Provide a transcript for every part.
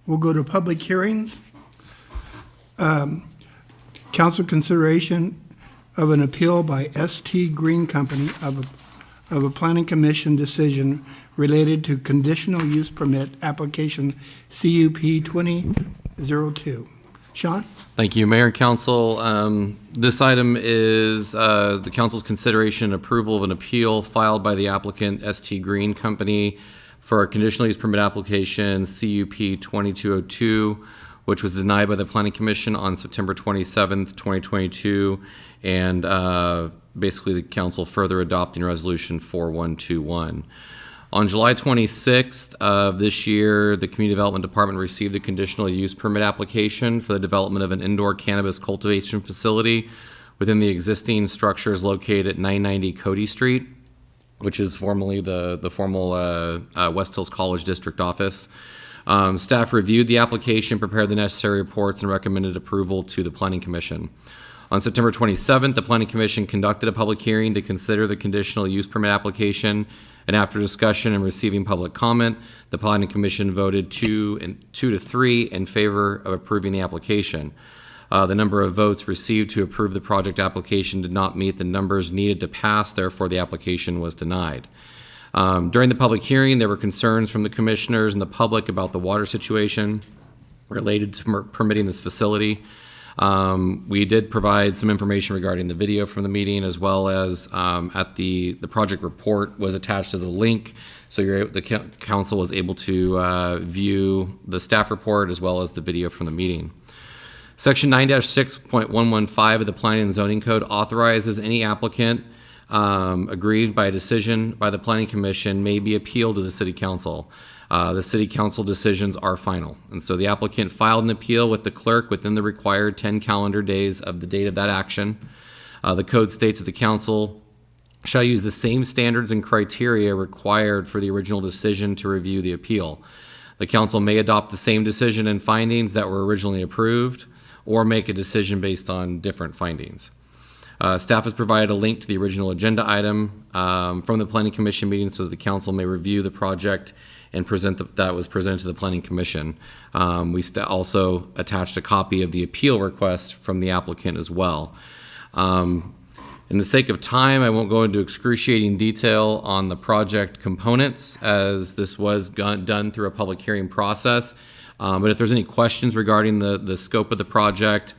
We'll go to public hearings. Council consideration of an appeal by ST Green Company of a planning commission decision related to conditional use permit application CUP 2002. Sean? Thank you, Mayor and Council. This item is the Council's consideration and approval of an appeal filed by the applicant ST Green Company for a conditional use permit application CUP 2202, which was denied by the Planning Commission on September 27th, 2022, and basically the Council further adopting Resolution 4121. On July 26th of this year, the Community Development Department received a conditional use permit application for the development of an indoor cannabis cultivation facility within the existing structures located at 990 Cody Street, which is formerly the formal West Hills College District office. Staff reviewed the application, prepared the necessary reports, and recommended approval to the Planning Commission. On September 27th, the Planning Commission conducted a public hearing to consider the conditional use permit application, and after discussion and receiving public comment, the Planning Commission voted 2 to 3 in favor of approving the application. The number of votes received to approve the project application did not meet the numbers needed to pass, therefore the application was denied. During the public hearing, there were concerns from the commissioners and the public about the water situation related to permitting this facility. We did provide some information regarding the video from the meeting, as well as at the project report was attached as a link, so the council was able to view the staff report as well as the video from the meeting. Section 9-6.115 of the Planning and Zoning Code authorizes any applicant aggrieved by a decision by the Planning Commission may be appealed to the City Council. The City Council decisions are final, and so the applicant filed an appeal with the clerk within the required 10 calendar days of the date of that action. The code states that the council shall use the same standards and criteria required for the original decision to review the appeal. The council may adopt the same decision and findings that were originally approved, or make a decision based on different findings. Staff has provided a link to the original agenda item from the Planning Commission meeting so that the council may review the project and present that was presented to the Planning Commission. We also attached a copy of the appeal request from the applicant as well. In the sake of time, I won't go into excruciating detail on the project components, as this was done through a public hearing process. But if there's any questions regarding the scope of the project,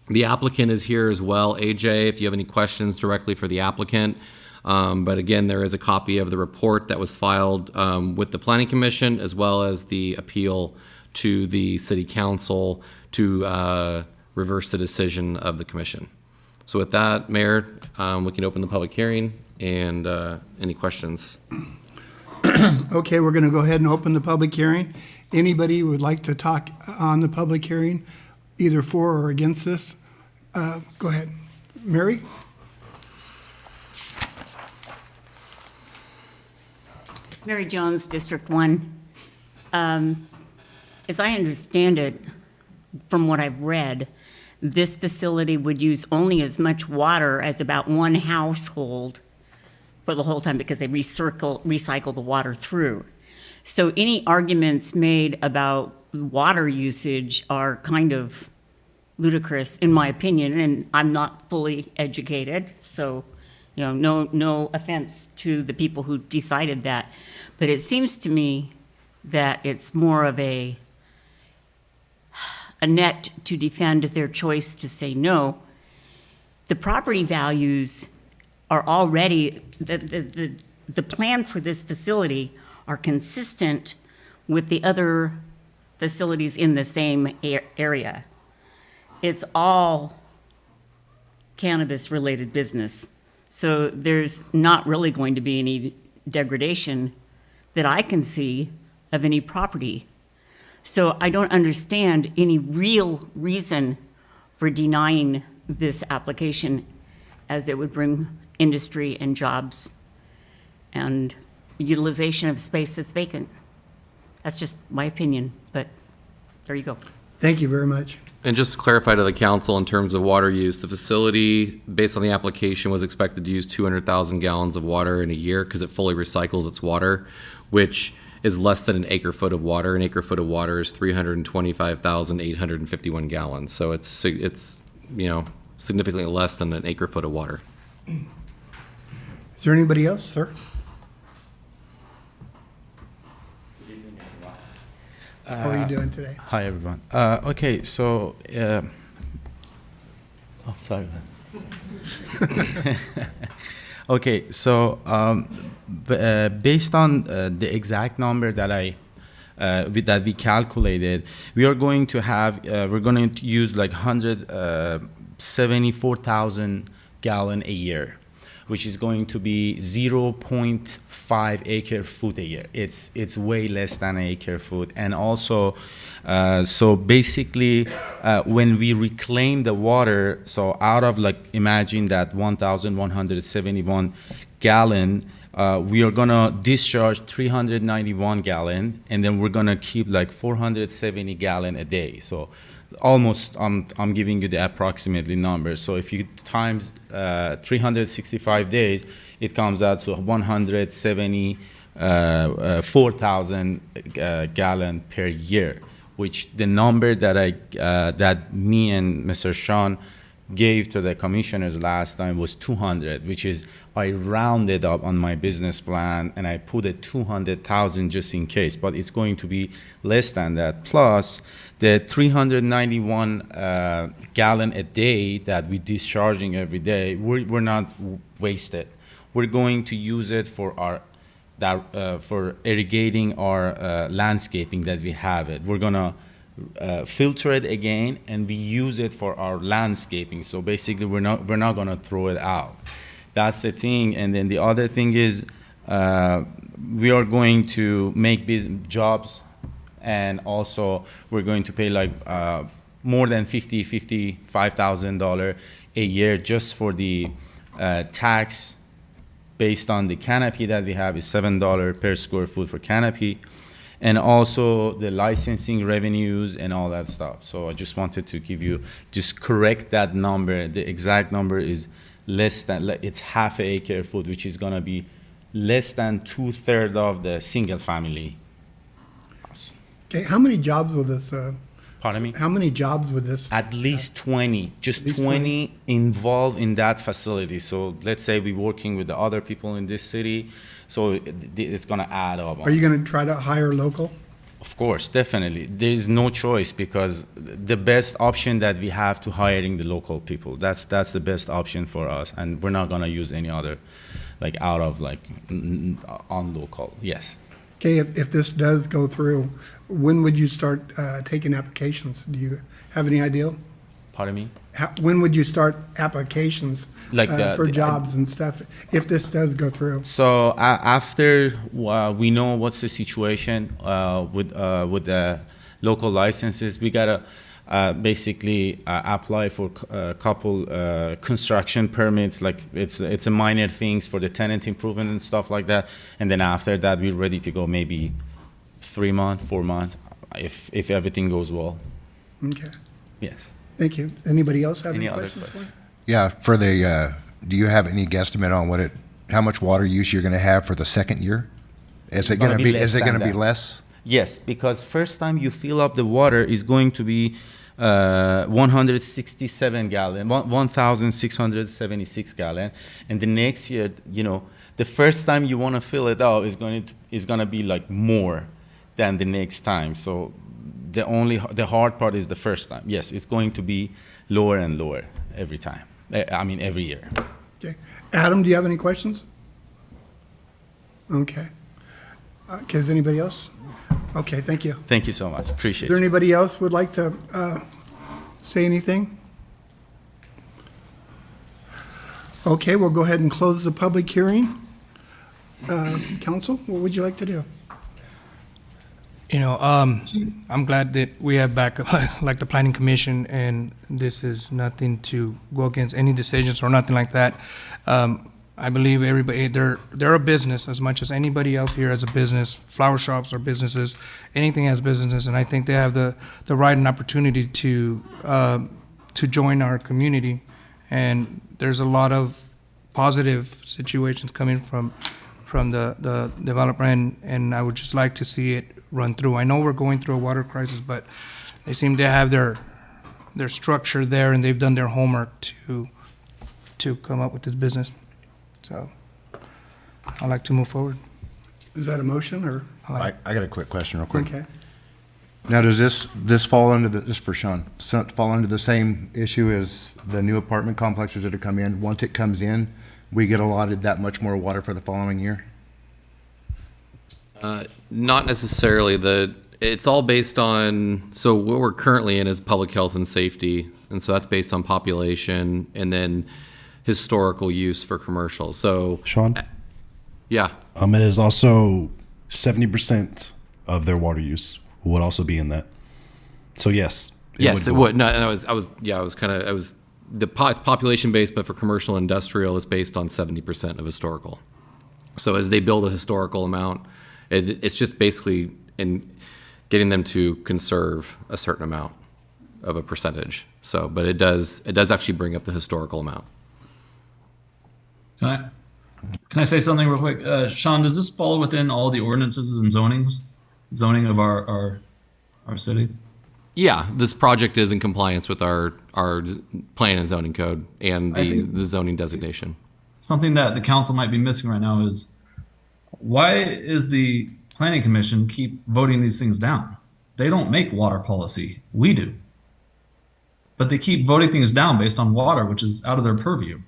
the applicant is here as well. AJ, if you have any questions directly for the applicant. But again, there is a copy of the report that was filed with the Planning Commission, as well as the appeal to the City Council to reverse the decision of the Commission. So with that, Mayor, we can open the public hearing and any questions. Okay, we're going to go ahead and open the public hearing. Anybody who would like to talk on the public hearing, either for or against this? Go ahead. Mary? Mary Jones, District 1. As I understand it, from what I've read, this facility would use only as much water as about one household for the whole time, because they recycle the water through. So any arguments made about water usage are kind of ludicrous, in my opinion, and I'm not fully educated, so no offense to the people who decided that. But it seems to me that it's more of a net to defend their choice to say no. The property values are already, the plan for this facility are consistent with the other facilities in the same area. It's all cannabis-related business. So there's not really going to be any degradation that I can see of any property. So I don't understand any real reason for denying this application, as it would bring industry and jobs and utilization of space that's vacant. That's just my opinion, but there you go. Thank you very much. And just to clarify to the council, in terms of water use, the facility, based on the application, was expected to use 200,000 gallons of water in a year because it fully recycles its water, which is less than an acre foot of water. An acre foot of water is 325,851 gallons. So it's significantly less than an acre foot of water. Is there anybody else, sir? How are you doing today? Hi, everyone. Okay, so, sorry. Okay, so based on the exact number that that we calculated, we are going to have, we're going to use like 174,000 gallon a year, which is going to be 0.5 acre foot a year. It's way less than an acre foot. And also, so basically, when we reclaim the water, so out of like, imagine that 1,171 gallon, we are gonna discharge 391 gallon, and then we're gonna keep like 470 gallon a day. So almost, I'm giving you the approximately number. So if you times 365 days, it comes out to 174,000 gallon per year, which the number that that me and Mr. Sean gave to the commissioners last time was 200, which is, I rounded up on my business plan and I put it 200,000 just in case, but it's going to be less than that. Plus the 391 gallon a day that we're discharging every day, we're not wasted. We're going to use it for our for irrigating our landscaping that we have it. We're gonna filter it again, and we use it for our landscaping. So basically, we're not gonna throw it out. That's the thing. And then the other thing is, we are going to make jobs, and also we're going to pay like more than $55,000 a year just for the tax based on the canopy that we have is $7 per square foot for canopy, and also the licensing revenues and all that stuff. So I just wanted to just correct that number. The exact number is less than, it's half an acre foot, which is gonna be less than 2/3 of the single family. Okay, how many jobs will this, Pardon me? how many jobs would this? At least 20, just least 20 involved in that facility. So let's say we're working with the other people in this city, so it's gonna add up. Are you gonna try to hire local? Of course, definitely. There's no choice, because the best option that we have to hiring the local people. That's the best option for us, and we're not gonna use any other, like out of like on local. Yes. Okay, if this does go through, when would you start taking applications? Do you have any idea? Pardon me? When would you start applications Like for jobs and stuff, if this does go through? So after we know what's the situation with the local licenses, we gotta basically apply for a couple construction permits. Like it's a minor things for the tenant improvement and stuff like that. And then after that, we're ready to go. Maybe 3 months, 4 months, if everything goes well. Okay, Yes. thank you. Anybody else have any Any other questions? questions? Yeah, for the, do you have any guesstimate on how much water use you're gonna have for the second year? Is it gonna be, less is it than gonna be that. less? Yes, because first time you fill up the water is going to be 167 gallon, 1,676 gallon, and the next year, the first time you want to fill it up is going to be like more than the next time. So the hard part is the first time. Yes, it's going to be lower and lower every time. I mean every year. Okay. Adam, do you have any questions? Okay. Okay, is anybody else? Okay, thank you. Thank you so much. Appreciate Is there it. anybody else would like to say anything? Okay, we'll go ahead and close the public hearing. Council, what would you like to do? I'm glad that we have backup, like the planning commission, and this is nothing to go against any decisions or nothing like that. I believe everybody, they're a business as much as anybody else here has a business. Flower shops are businesses, anything has businesses, and I think they have the right and opportunity to join our community. And there's a lot of positive situations coming from from the developer, and I would just like to see it run through. I know we're going through a water crisis, but they seem to have their structure there, and they've done their homework to come up with this business. So I'd like to move forward. Is that a motion, or? I got a quick question real quick. Okay. Now, does this fall under this for Sean, fall under the same issue as the new apartment complexes that are come in? Once it comes in, we get allotted that much more water for the following year? Not necessarily. It's all based on, so what we're currently in is public health and safety, and so that's based on population and then historical use for commercial. So, Sean, yeah, it is also 70% of their water use would also be in that. So yes. yes, it go. would. No, and it's population based, but for commercial and industrial, it's based on 70% of historical. So as they build a historical amount, it's just basically in getting them to conserve a certain amount of a percentage. So, but it does actually bring up the historical amount. Can I say something real quick? Sean, does this fall within all the ordinances and zoning of our city? Yeah, this project is in compliance with our plan and zoning code and the zoning designation. Something that the council might be missing right now is, why is the planning commission keep voting these things down? They don't make water policy. We do. But they keep voting things down based on water, which is out of their purview.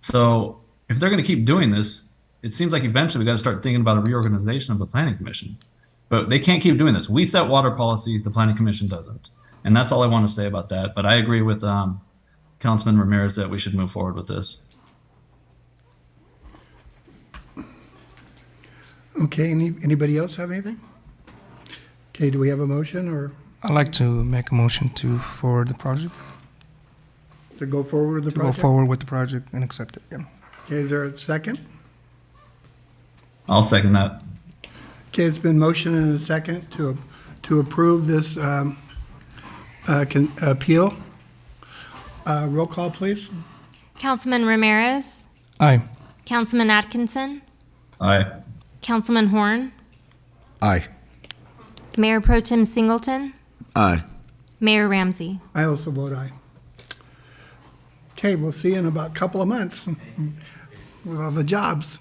So if they're going to keep doing this, it seems like eventually we got to start thinking about a reorganization of the planning commission. But they can't keep doing this. We set water policy, the planning commission doesn't. And that's all I want to say about that. But I agree with Councilman Ramirez that we should move forward with this. Okay, anybody else have anything? Okay, do we have a motion, or I'd like to make a motion to forward the project, to go forward with the to go project? forward with the project and accept it. Yeah. Okay, is there a second? I'll second that. Okay, it's been motioned and a second to approve this appeal. Roll call, please. Councilman Ramirez, Aye. Councilman Atkinson, Aye. Councilman Horn, Aye. Mayor Pro Tem Singleton, Aye. Mayor Ramsey. I also vote aye. Okay, we'll see you in about a couple of months with all the jobs.